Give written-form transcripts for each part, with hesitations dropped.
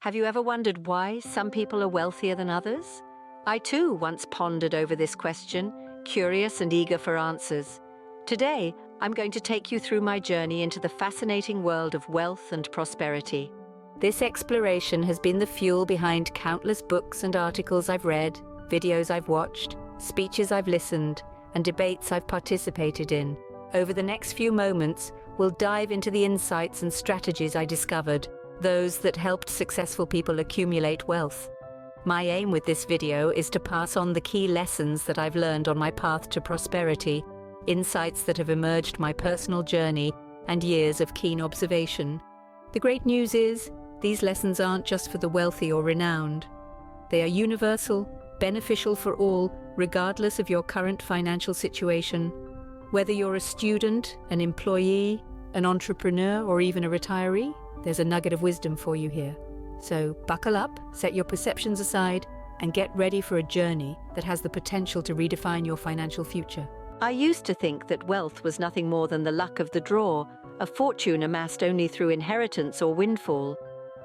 Have you ever wondered why some people are wealthier than others? I too once pondered over this question, curious and eager for answers. Today, I'm going to take you through my journey into the fascinating world of wealth and prosperity. This exploration has been the fuel behind countless books and articles I've read, videos I've watched, speeches I've listened, and debates I've participated in. Over the next few moments, we'll dive into the insights and strategies I discovered, those that helped successful people accumulate wealth. My aim with this video is to pass on the key lessons that I've learned on my path to prosperity, insights that have emerged my personal journey, and years of keen observation. The great news is, these lessons aren't just for the wealthy or renowned. They are universal, beneficial for all, regardless of your current financial situation. Whether you're a student, an employee, an entrepreneur, or even a retiree, there's a nugget of wisdom for you here. So buckle up, set your perceptions aside, and get ready for a journey that has the potential to redefine your financial future. I used to think that wealth was nothing more than the luck of the draw, a fortune amassed only through inheritance or windfall.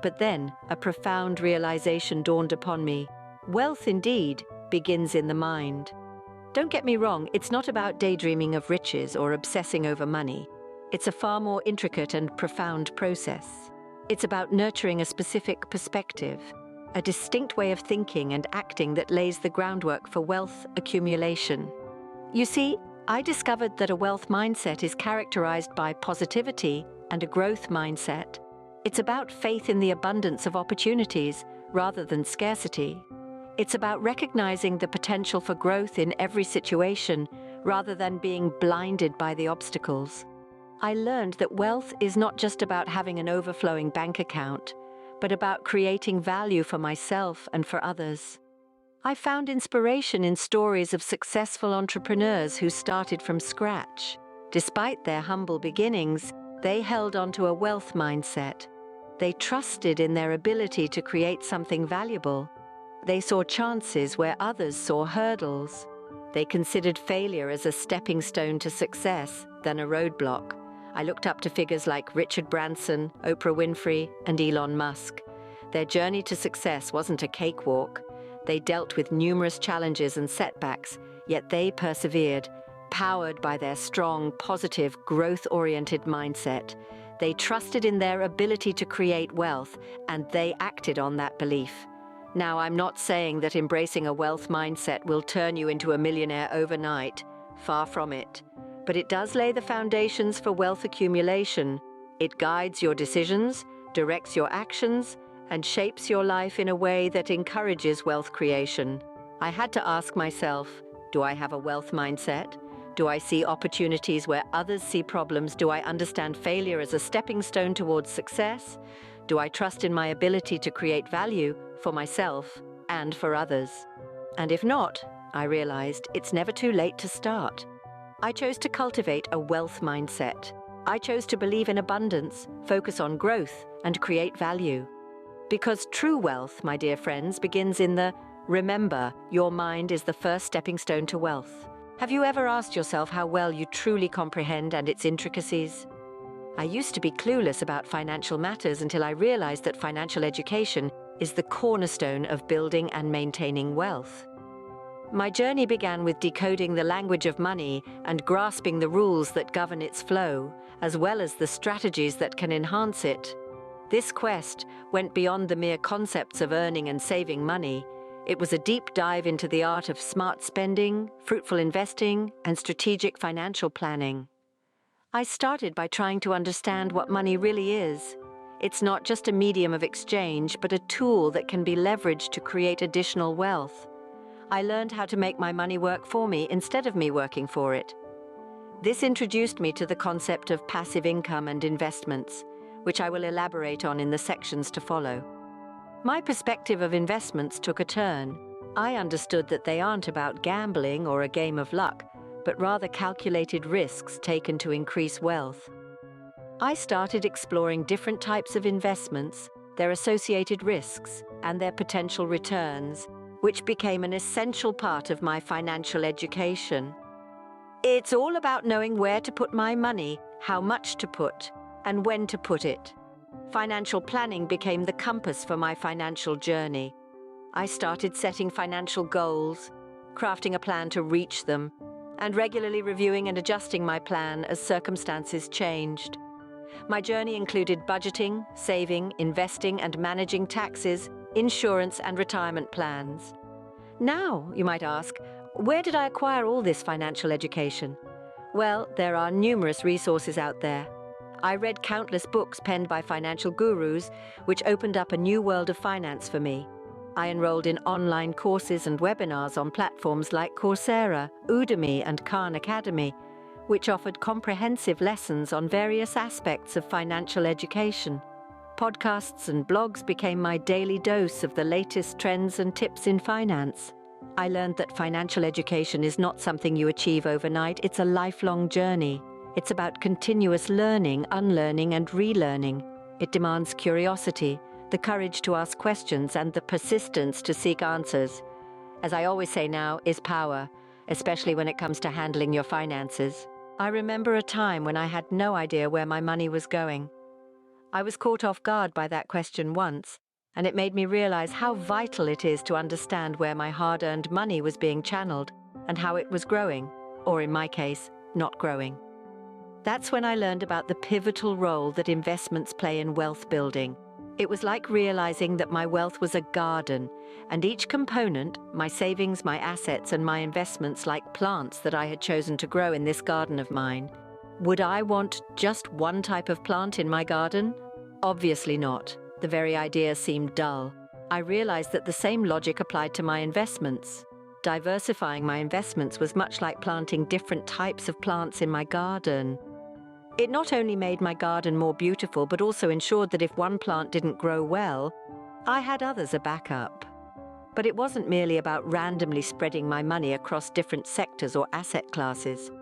But then, a profound realization dawned upon me. Wealth, indeed, begins in the mind. Don't get me wrong, it's not about daydreaming of riches or obsessing over money. It's a far more intricate and profound process. It's about nurturing a specific perspective, a distinct way of thinking and acting that lays the groundwork for wealth accumulation. You see, I discovered that a wealth mindset is characterized by positivity and a growth mindset. It's about faith in the abundance of opportunities rather than scarcity. It's about recognizing the potential for growth in every situation rather than being blinded by the obstacles. I learned that wealth is not just about having an overflowing bank account, but about creating value for myself and for others. I found inspiration in stories of successful entrepreneurs who started from scratch. Despite their humble beginnings, they held onto a wealth mindset. They trusted in their ability to create something valuable. They saw chances where others saw hurdles. They considered failure as a stepping stone to success than a roadblock. I looked up to figures like Richard Branson, Oprah Winfrey, and Elon Musk. Their journey to success wasn't a cakewalk. They dealt with numerous challenges and setbacks, yet they persevered, powered by their strong, positive, growth-oriented mindset. They trusted in their ability to create wealth, and they acted on that belief. Now, I'm not saying that embracing a wealth mindset will turn you into a millionaire overnight. Far from it. But it does lay the foundations for wealth accumulation. It guides your decisions, directs your actions, and shapes your life in a way that encourages wealth creation. I had to ask myself, do I have a wealth mindset? Do I see opportunities where others see problems? Do I understand failure as a stepping stone towards success? Do I trust in my ability to create value for myself and for others? And if not, I realized it's never too late to start. I chose to cultivate a wealth mindset. I chose to believe in abundance, focus on growth, and create value. Because true wealth, my dear friends, begins in the remember, your mind is the first stepping stone to wealth. Have you ever asked yourself how well you truly comprehend and its intricacies? I used to be clueless about financial matters until I realized that financial education is the cornerstone of building and maintaining wealth. My journey began with decoding the language of money and grasping the rules that govern its flow, as well as the strategies that can enhance it. This quest went beyond the mere concepts of earning and saving money. It was a deep dive into the art of smart spending, fruitful investing, and strategic financial planning. I started by trying to understand what money really is. It's not just a medium of exchange, but a tool that can be leveraged to create additional wealth. I learned how to make my money work for me instead of me working for it. This introduced me to the concept of passive income and investments, which I will elaborate on in the sections to follow. My perspective of investments took a turn. I understood that they aren't about gambling or a game of luck, but rather calculated risks taken to increase wealth. I started exploring different types of investments, their associated risks, and their potential returns, which became an essential part of my financial education. It's all about knowing where to put my money, how much to put, and when to put it. Financial planning became the compass for my financial journey. I started setting financial goals, crafting a plan to reach them, and regularly reviewing and adjusting my plan as circumstances changed. My journey included budgeting, saving, investing, and managing taxes, insurance, and retirement plans. Now, you might ask, where did I acquire all this financial education? Well, there are numerous resources out there. I read countless books penned by financial gurus, which opened up a new world of finance for me. I enrolled in online courses and webinars on platforms like Coursera, Udemy, and Khan Academy, which offered comprehensive lessons on various aspects of financial education. Podcasts and blogs became my daily dose of the latest trends and tips in finance. I learned that financial education is not something you achieve overnight, it's a lifelong journey. It's about continuous learning, unlearning, and relearning. It demands curiosity, the courage to ask questions, and the persistence to seek answers. As I always say now, is power, especially when it comes to handling your finances. I remember a time when I had no idea where my money was going. I was caught off guard by that question once, and it made me realize how vital it is to understand where my hard-earned money was being channeled and how it was growing, or in my case, not growing. That's when I learned about the pivotal role that investments play in wealth building. It was like realizing that my wealth was a garden, and each component, my savings, my assets, and my investments, like plants that I had chosen to grow in this garden of mine. Would I want just one type of plant in my garden? Obviously not. The very idea seemed dull. I realized that the same logic applied to my investments. Diversifying my investments was much like planting different types of plants in my garden. It not only made my garden more beautiful, but also ensured that if one plant didn't grow well, I had others a backup. But it wasn't merely about randomly spreading my money across different sectors or asset classes.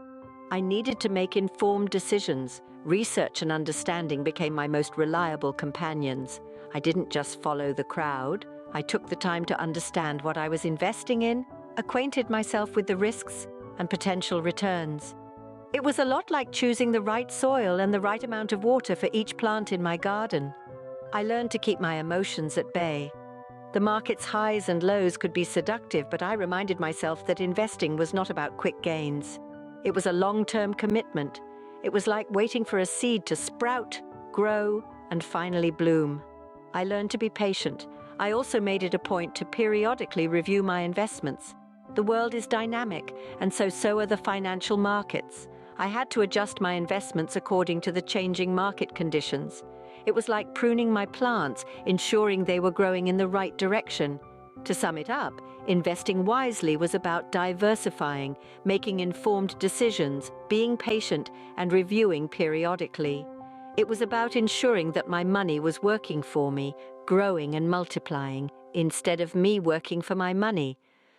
I needed to make informed decisions. Research and understanding became my most reliable companions. I didn't just follow the crowd. I took the time to understand what I was investing in, acquainted myself with the risks and potential returns. It was a lot like choosing the right soil and the right amount of water for each plant in my garden. I learned to keep my emotions at bay. The market's highs and lows could be seductive, but I reminded myself that investing was not about quick gains. It was a long-term commitment. It was like waiting for a seed to sprout, grow, and finally bloom. I learned to be patient. I also made it a point to periodically review my investments. The world is dynamic, and so are the financial markets. I had to adjust my investments according to the changing market conditions. It was like pruning my plants, ensuring they were growing in the right direction. To sum it up, investing wisely was about diversifying, making informed decisions, being patient, and reviewing periodically. It was about ensuring that my money was working for me, growing and multiplying, instead of me working for my money.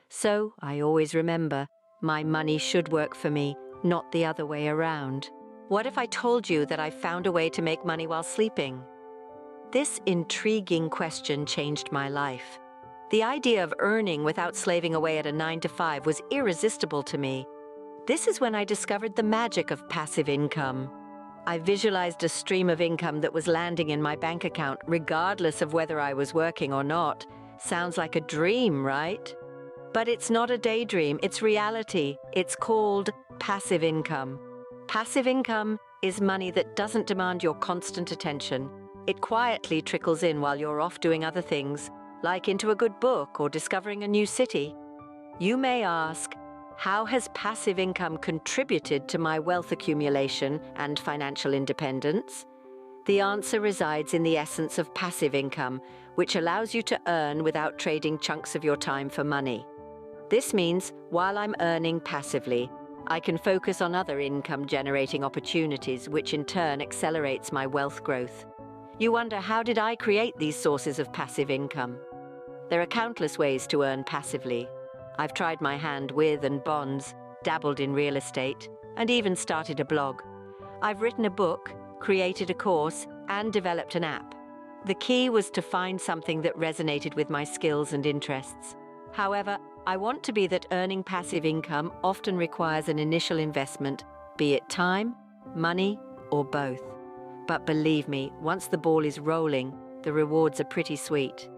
So I always remember, my money should work for me, not the other way around. What if I told you that I found a way to make money while sleeping? This intriguing question changed my life. The idea of earning without slaving away at a 9-to-5 was irresistible to me. This is when I discovered the magic of passive income. I visualized a stream of income that was landing in my bank account regardless of whether I was working or not. Sounds like a dream, right? But it's not a daydream, it's reality. It's called passive income. Passive income is money that doesn't demand your constant attention. It quietly trickles in while you're off doing other things, like into a good book or discovering a new city. You may ask, how has passive income contributed to my wealth accumulation and financial independence? The answer resides in the essence of passive income, which allows you to earn without trading chunks of your time for money. This means, while I'm earning passively, I can focus on other income-generating opportunities, which in turn accelerates my wealth growth. You wonder, how did I create these sources of passive income? There are countless ways to earn passively. I've tried my hand with and bonds, dabbled in real estate, and even started a blog. I've written a book, created a course, and developed an app. The key was to find something that resonated with my skills and interests. However, I want to be that earning passive income often requires an initial investment, be it time, money, or both. But believe me, once the ball is rolling, the rewards are pretty sweet.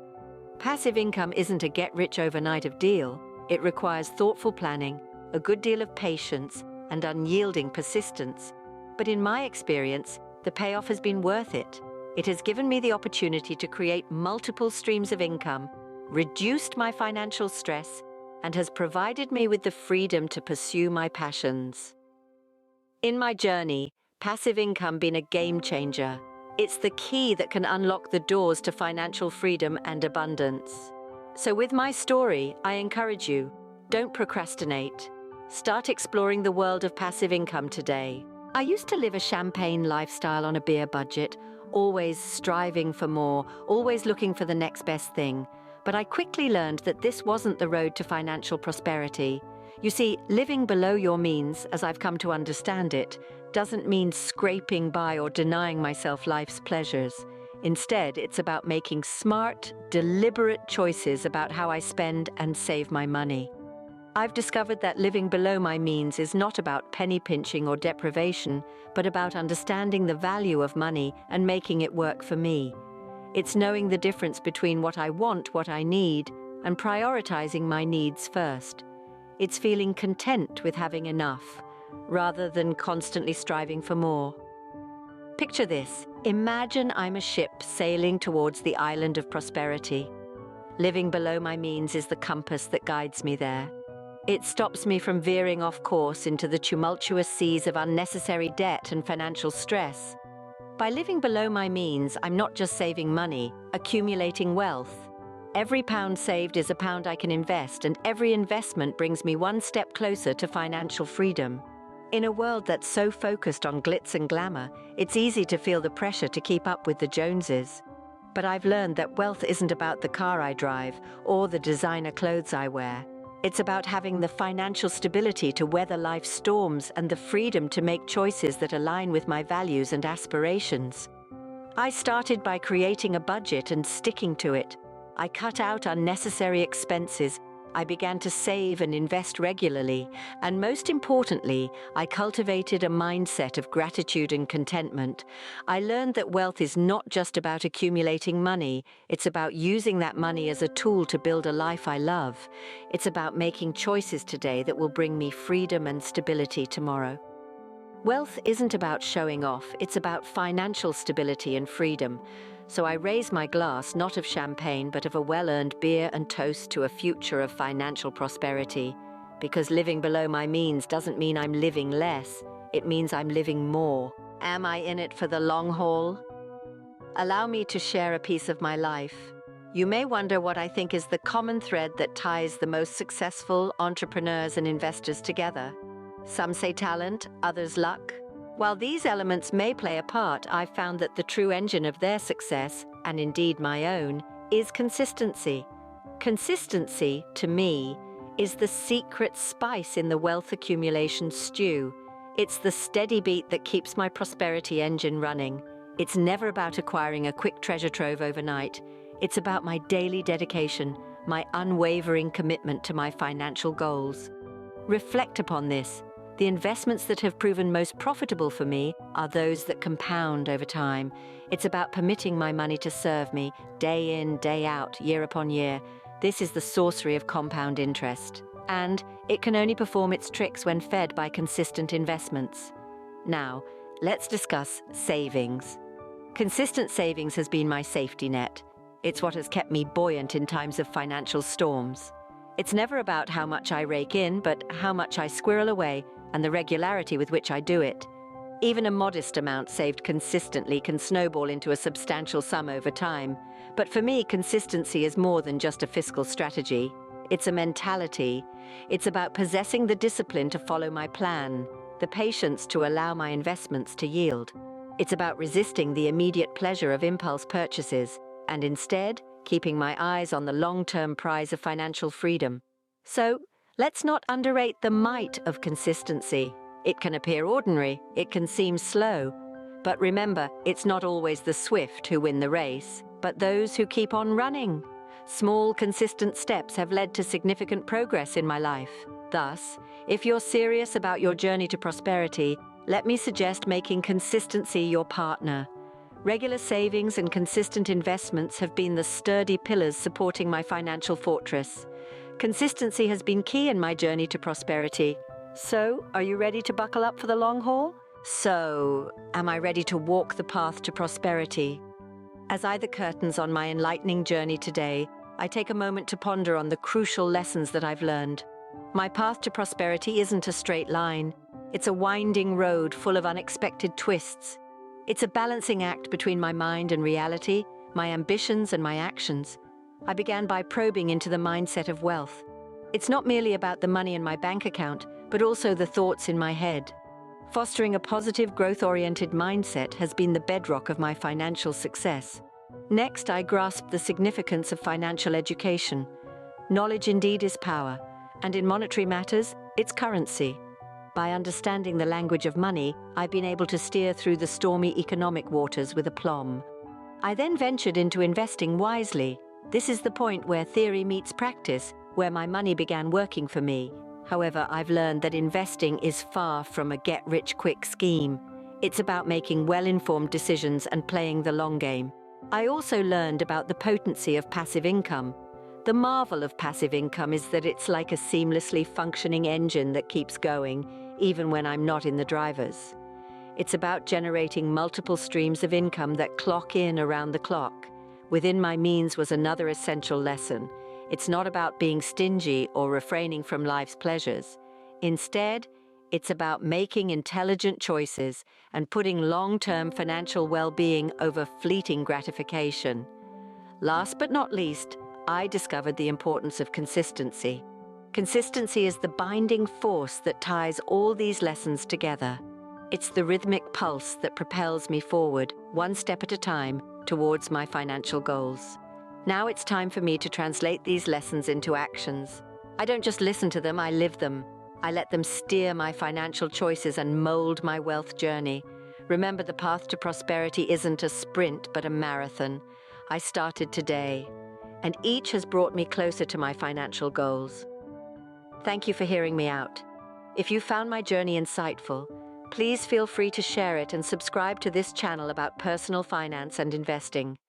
Passive income isn't a get-rich-overnight deal. It requires thoughtful planning, a good deal of patience, and unyielding persistence. But in my experience, the payoff has been worth it. It has given me the opportunity to create multiple streams of income, reduced my financial stress, and has provided me with the freedom to pursue my passions. In my journey, passive income been a game changer. It's the key that can unlock the doors to financial freedom and abundance. So with my story, I encourage you, don't procrastinate. Start exploring the world of passive income today. I used to live a champagne lifestyle on a beer budget, always striving for more, always looking for the next best thing. But I quickly learned that this wasn't the road to financial prosperity. You see, living below your means, as I've come to understand it, doesn't mean scraping by or denying myself life's pleasures. Instead, it's about making smart, deliberate choices about how I spend and save my money. I've discovered that living below my means is not about penny pinching or deprivation, but about understanding the value of money and making it work for me. It's knowing the difference between what I want, what I need, and prioritizing my needs first. It's feeling content with having enough, rather than constantly striving for more. Picture this. Imagine I'm a ship sailing towards the island of prosperity. Living below my means is the compass that guides me there. It stops me from veering off course into the tumultuous seas of unnecessary debt and financial stress. By living below my means, I'm not just saving money, accumulating wealth. Every pound saved is a pound I can invest, and every investment brings me one step closer to financial freedom. In a world that's so focused on glitz and glamour, it's easy to feel the pressure to keep up with the Joneses. But I've learned that wealth isn't about the car I drive or the designer clothes I wear. It's about having the financial stability to weather life's storms and the freedom to make choices that align with my values and aspirations. I started by creating a budget and sticking to it. I cut out unnecessary expenses. I began to save and invest regularly, and most importantly, I cultivated a mindset of gratitude and contentment. I learned that wealth is not just about accumulating money, it's about using that money as a tool to build a life I love. It's about making choices today that will bring me freedom and stability tomorrow. Wealth isn't about showing off, it's about financial stability and freedom. So I raise my glass not of champagne but of a well-earned beer and toast to a future of financial prosperity. Because living below my means doesn't mean I'm living less, it means I'm living more. Am I in it for the long haul? Allow me to share a piece of my life. You may wonder what I think is the common thread that ties the most successful entrepreneurs and investors together. Some say talent, others luck. While these elements may play a part, I've found that the true engine of their success, and indeed my own, is consistency. Consistency, to me, is the secret spice in the wealth accumulation stew. It's the steady beat that keeps my prosperity engine running. It's never about acquiring a quick treasure trove overnight. It's about my daily dedication, my unwavering commitment to my financial goals. Reflect upon this. The investments that have proven most profitable for me are those that compound over time. It's about permitting my money to serve me day in, day out, year upon year. This is the sorcery of compound interest. And it can only perform its tricks when fed by consistent investments. Now, let's discuss savings. Consistent savings has been my safety net. It's what has kept me buoyant in times of financial storms. It's never about how much I rake in, but how much I squirrel away, and the regularity with which I do it. Even a modest amount saved consistently can snowball into a substantial sum over time. But for me, consistency is more than just a fiscal strategy. It's a mentality. It's about possessing the discipline to follow my plan, the patience to allow my investments to yield. It's about resisting the immediate pleasure of impulse purchases, and instead, keeping my eyes on the long-term prize of financial freedom. So, let's not underrate the might of consistency. It can appear ordinary, it can seem slow, but remember, it's not always the swift who win the race, but those who keep on running. Small, consistent steps have led to significant progress in my life. Thus, if you're serious about your journey to prosperity, let me suggest making consistency your partner. Regular savings and consistent investments have been the sturdy pillars supporting my financial fortress. Consistency has been key in my journey to prosperity. So, are you ready to buckle up for the long haul? Am I ready to walk the path to prosperity? As I the curtains on my enlightening journey today, I take a moment to ponder on the crucial lessons that I've learned. My path to prosperity isn't a straight line. It's a winding road full of unexpected twists. It's a balancing act between my mind and reality, my ambitions and my actions. I began by probing into the mindset of wealth. It's not merely about the money in my bank account, but also the thoughts in my head. Fostering a positive, growth-oriented mindset has been the bedrock of my financial success. Next, I grasped the significance of financial education. Knowledge indeed is power, and in monetary matters, it's currency. By understanding the language of money, I've been able to steer through the stormy economic waters with aplomb. I then ventured into investing wisely. This is the point where theory meets practice, where my money began working for me. However, I've learned that investing is far from a get-rich-quick scheme. It's about making well-informed decisions and playing the long game. I also learned about the potency of passive income. The marvel of passive income is that it's like a seamlessly functioning engine that keeps going, even when I'm not in the driver's. It's about generating multiple streams of income that clock in around the clock. Within my means was another essential lesson. It's not about being stingy or refraining from life's pleasures. Instead, it's about making intelligent choices and putting long-term financial well-being over fleeting gratification. Last but not least, I discovered the importance of consistency. Consistency is the binding force that ties all these lessons together. It's the rhythmic pulse that propels me forward, one step at a time, towards my financial goals. Now it's time for me to translate these lessons into actions. I don't just listen to them, I live them. I let them steer my financial choices and mold my wealth journey. Remember, the path to prosperity isn't a sprint, but a marathon. I started today, and each has brought me closer to my financial goals. Thank you for hearing me out. If you found my journey insightful, please feel free to share it and subscribe to this channel about personal finance and investing.